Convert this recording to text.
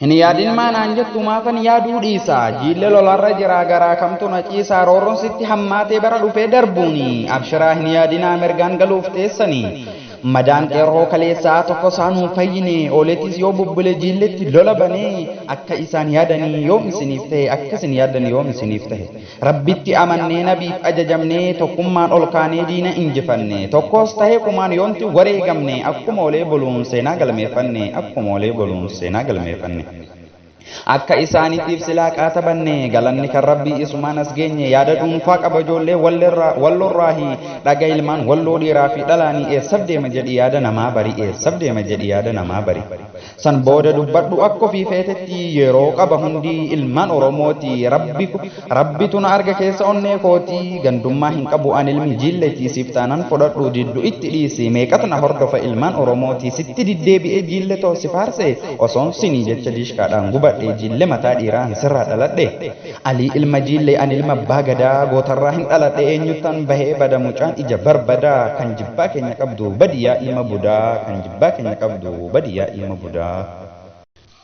hin yaadin maanaan jettu maafan yaaduu dhiisa jiille lolarra jiraa garaa kamtu na ciisaa roorroon sitti hammaatee bara dhufee darbuuni abshiraa hin yaadinaa mirgaan galuuf teessanii madaan qeerroo kaleessaa tokko isaanuu fayyine ooletis yoo bubbule jiilletti lola banee akka isaan yaadanii yoom isiniif ta'e akka isin yaadan yoom isiniif ta'e rabbitti amannee nabiif ajajamnee tokkummaan ol kaanee diina injifanne tokkos ta'e kumaan yoomti wareegamne akkuma olee buluun seenaa galmeeffanne akkuma olee buluun seenaa galmeeffanne akka isaaniitiif silaa qaatabanne galanni kan rabbii isumaan as geenye yaada dhuunfaa qaba ijoollee wallorraahi dhaga ilmaan walloo dhiiraa fi dhalaanii eessaf deema jedhi yaada namaa bari eessaf deema jedhi yaada namaa bari san booda dubbadhu akka ofii feetetti yeroo qaba hundi ilmaan oromooti rabbitu na arga keessa onnee kooti gandummaa hin qabu an ilmi jiilletii siif taanan fudhadhu diddu itti dhiisi meeqatu na hordofa ilmaan oromooti sitti diddeebi'ee jiille too si faarse osoon sinii jecha diishkaadhaan gubadhe jille mataa dhiiraa hin sirraa dhaladhe alii ilma jille an ilma abbaa gadaa gootarraa hin dhaladhe eenyuttan bahee bada mucaan ija barbadaa kan jibbaa keenya qabdu badiyaa ilma budaa kan jibbaa keenya qabdu badiyaa ilma budaa